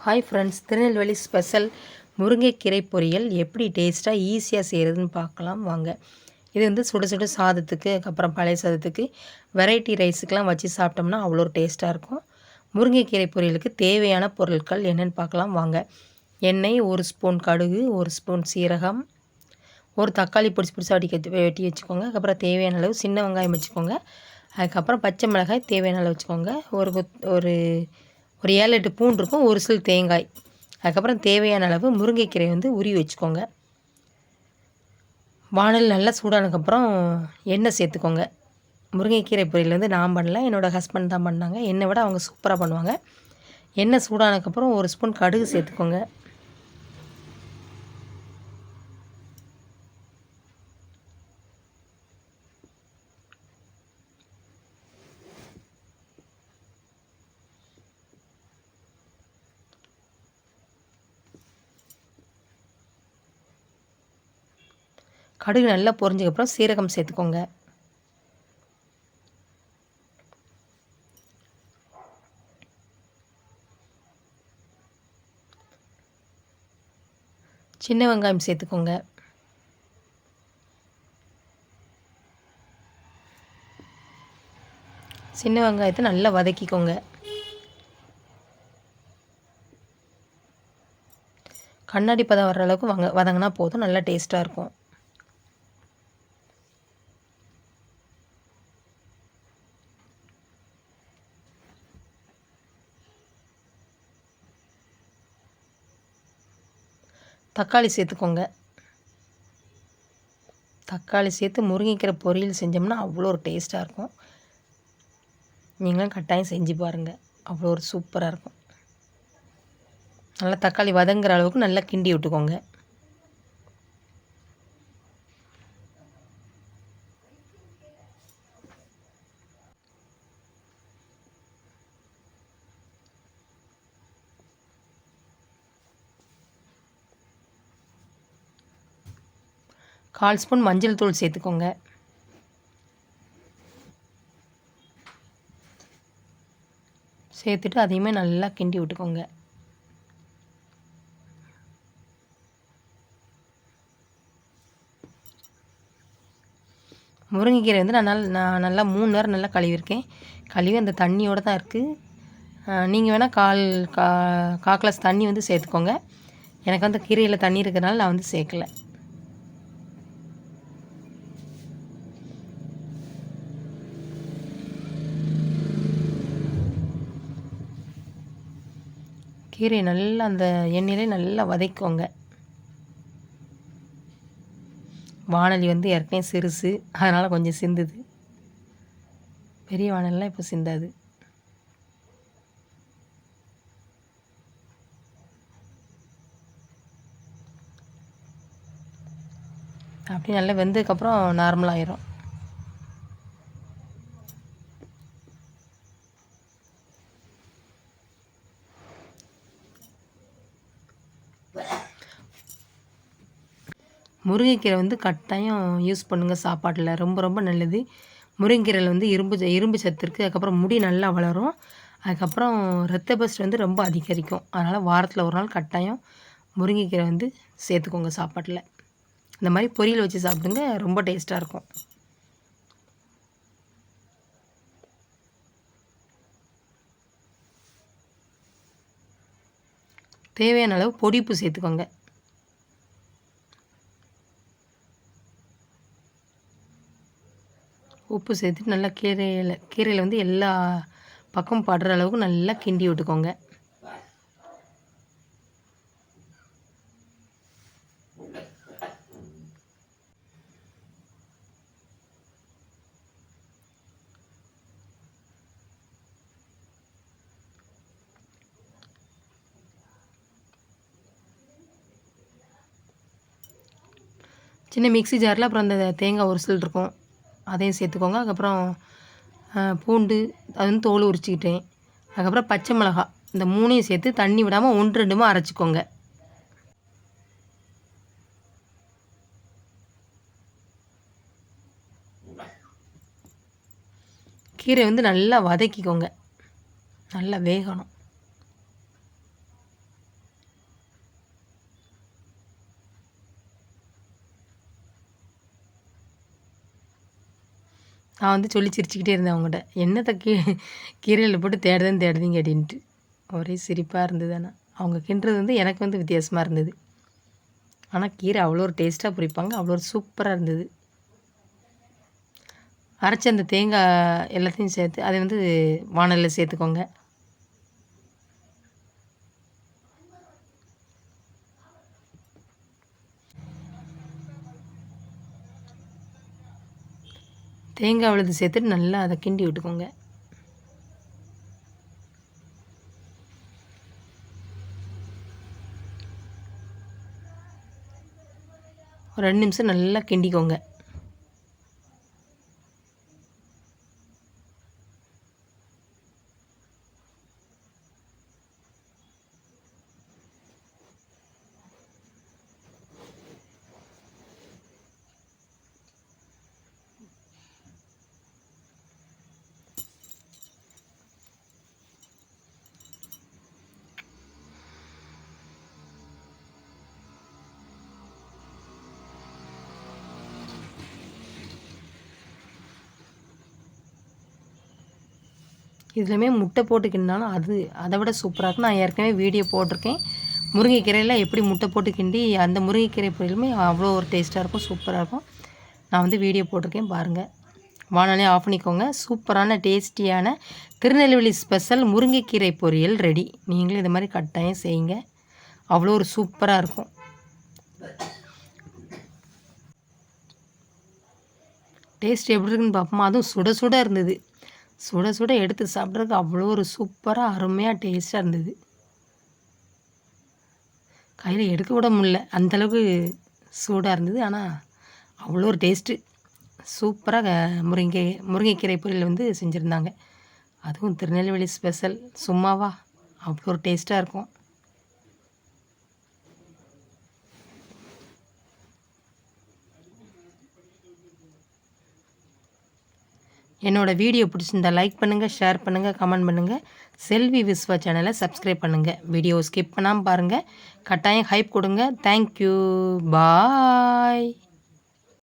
Hi friends, Tirunelveli special முருங்கைக்கீரை பொரியல் எப்படி டேஸ்ட்டாக ஈஸியாக செய்கிறதுன்னு பார்க்கலாம் வாங்க. இது வந்து சுட சுட சாதத்துக்கு, அதுக்கப்புறம் பழைய சாதத்துக்கு, வெரைட்டி ரைஸுக்கெலாம் வச்சு சாப்பிட்டோம்னா அவ்வளோ ஒரு டேஸ்ட்டாக இருக்கும். முருங்கைக்கீரை பொரியலுக்கு தேவையான பொருட்கள் என்னென்னு பார்க்கலாம் வாங்க. எண்ணெய், 1 ஸ்பூன் கடுகு, 1 ஸ்பூன் சீரகம், ஒரு தக்காளி பொடிச்சு பொடிச்சு வெட்டி வச்சுக்கோங்க. அதுக்கப்புறம் தேவையான அளவு சின்ன வெங்காயம் வச்சுக்கோங்க. அதுக்கப்புறம் பச்சை மிளகாய் தேவையான அளவு வச்சுக்கோங்க. ஒரு ஒரு 7 8 பூண்டு இருக்கும், ஒரு சில் தேங்காய். அதுக்கப்புறம் தேவையான அளவு முருங்கைக்கீரை வந்து உருவி வச்சுக்கோங்க. வானல் நல்லா சூடானதுக்கப்புறம் எண்ணெய் சேர்த்துக்கோங்க. முருங்கைக்கீரை பொரியல் வந்து நான் பண்ணல, என்னோடய ஹஸ்பண்ட் தான் பண்ணாங்க. என்னை விட அவங்க சூப்பராக பண்ணுவாங்க. எண்ணெய் சூடானதுக்கப்புறம் 1 ஸ்பூன் கடுகு சேர்த்துக்கோங்க. கடுகு நல்லா பொரிஞ்சதுக்கப்புறம் சீரகம் சேர்த்துக்கோங்க. சின்ன வெங்காயம் சேர்த்துக்கோங்க. சின்ன வெங்காயத்தை நல்லா வதக்கிக்கோங்க. கண்ணாடி பதம் வர்ற அளவுக்கு வதங்கினா போதும், நல்லா டேஸ்ட்டாக இருக்கும். தக்காளி சேர்த்துக்கோங்க. தக்காளி சேர்த்து முருங்கைக்கீரை பொரியல் செஞ்சோம்னா அவ்வளோ ஒரு டேஸ்ட்டாக இருக்கும். நீங்களும் கட்டாயம் செஞ்சு பாருங்கள், அவ்வளோ ஒரு சூப்பராக இருக்கும். நல்லா தக்காளி வதங்குற அளவுக்கு நல்லா கிண்டி விட்டுக்கோங்க. கால் ஸ்பூன் மஞ்சள் தூள் சேர்த்துக்கோங்க. சேர்த்துட்டு அதையுமே நல்லா கிண்டி விட்டுக்கோங்க. முருங்கைக்கீரை வந்து நான் நல்லா 3 நேரம் நல்லா கழுவிருக்கேன். கழுவி அந்த தண்ணியோடு தான் இருக்குது. நீங்கள் வேணால் கால் கிளாஸ் தண்ணி வந்து சேர்த்துக்கோங்க. எனக்கு வந்து கீரையில் தண்ணி இருக்கிறதுனால நான் வந்து சேர்க்கலை. கீரையை நல்லா அந்த எண்ணெயிலே நல்லா வதக்கிக்கோங்க. வாணலி வந்து ஏற்கனவே சிறுசு, அதனால் கொஞ்சம் சிந்துது. பெரிய வாணலிலாம் இப்போ சிந்தாது. அப்படி நல்லா வெந்ததுக்கப்புறம் நார்மலாகிடும். முருங்கைக்கீரை வந்து கட்டாயம் யூஸ் பண்ணுங்கள் சாப்பாட்டில், ரொம்ப ரொம்ப நல்லது. முருங்கைக்கீரையில் வந்து இரும்பு சத்து இருக்குது. அதுக்கப்புறம் முடி நல்லா வளரும். அதுக்கப்புறம் ரத்த பஸ்ட் வந்து ரொம்ப அதிகரிக்கும். அதனால் வாரத்தில் ஒரு நாள் கட்டாயம் முருங்கைக்கீரை வந்து சேர்த்துக்கோங்க சாப்பாட்டில். இந்த மாதிரி பொரியல் வச்சு சாப்பிடுங்க, ரொம்ப டேஸ்ட்டாக இருக்கும். தேவையான அளவு பொடிப்பு சேர்த்துக்கோங்க. உப்பு சேர்த்துட்டு நல்லா கீரையில் வந்து எல்லா பக்கம் படுற அளவுக்கு நல்லா கிண்டி விட்டுக்கோங்க. சின்ன மிக்ஸி ஜாரில் அப்புறம் அந்த தேங்காய் உரிசல் இருக்கும், அதையும் சேர்த்துக்கோங்க. அதுக்கப்புறம் பூண்டு அது வந்து தோல் உரிச்சிக்கிட்டேன். அதுக்கப்புறம் பச்சை மிளகாய், இந்த 3ஐயும் சேர்த்து தண்ணி விடாமல் 1 2மா அரைச்சிக்கோங்க. கீரை வந்து நல்லா வதக்கிக்கோங்க, நல்லா வேகணும். நான் வந்து சொல்லி சிரிச்சுக்கிட்டே இருந்தேன் அவங்ககிட்ட, என்னத்த கீரையில் போட்டு தேடுதீங்க அப்படின்ட்டு. ஒரே சிரிப்பாக இருந்தது. ஆனால் அவங்க கிண்டுறது வந்து எனக்கு வந்து வித்தியாசமாக இருந்தது. ஆனால் கீரை அவ்வளோ ஒரு டேஸ்ட்டாக பொரிப்பாங்க, அவ்வளோ ஒரு சூப்பராக இருந்தது. அரைச்ச அந்த தேங்காய் எல்லாத்தையும் சேர்த்து அதை வந்து வாணலியில் சேர்த்துக்கோங்க. தேங்காய் விழுது சேர்த்துட்டு நல்லா அதை கிண்டி விட்டுக்கோங்க. ஒரு 2 நிமிஷம் நல்லா கிண்டிக்கோங்க. இதுலையுமே முட்டை போட்டு கிண்டினாலும் அதை விட சூப்பராக இருக்கும். நான் ஏற்கனவே வீடியோ போட்டிருக்கேன். முருங்கைக்கீரையில் எப்படி முட்டை போட்டு கிண்டி அந்த முருங்கைக்கீரை பொரியலுமே அவ்வளோ ஒரு டேஸ்ட்டாக இருக்கும், சூப்பராக இருக்கும். நான் வந்து வீடியோ போட்டிருக்கேன் பாருங்கள். வானலே ஆஃப் பண்ணிக்கோங்க. சூப்பரான டேஸ்டியான திருநெல்வேலி ஸ்பெஷல் முருங்கைக்கீரை பொரியல் ரெடி. நீங்களும் இது மாதிரி கட்டாயம் செய்யுங்க, அவ்வளோ ஒரு சூப்பராக இருக்கும். டேஸ்ட் எப்படி இருக்குன்னு பார்ப்போமா? அதுவும் சுட சுட இருந்தது. சுட சுட எடுத்து சாப்பிட்றதுக்கு அவ்வளோ ஒரு சூப்பராக அருமையாக டேஸ்ட்டாக இருந்தது. கையில் எடுக்க கூட முடியல, அந்தளவுக்கு சூடாக இருந்தது. ஆனால் அவ்வளோ ஒரு டேஸ்ட்டு. சூப்பராக முருங்கைக்கீரை பொரியல் வந்து செஞ்சுருந்தாங்க. அதுவும் திருநெல்வேலி ஸ்பெஷல். சும்மாவா, அவ்வளோ ஒரு டேஸ்ட்டாக இருக்கும். என்னோடய வீடியோ பிடிச்சிருந்தா லைக் பண்ணுங்கள், ஷேர் பண்ணுங்கள், கமெண்ட் பண்ணுங்கள். செல்வி விஸ்வா சேனலை சப்ஸ்கிரைப் பண்ணுங்கள். வீடியோ ஸ்கிப் பண்ணாமல் பாருங்கள். கட்டாயம் ஹைப் கொடுங்க. தேங்க்யூ, பாய்.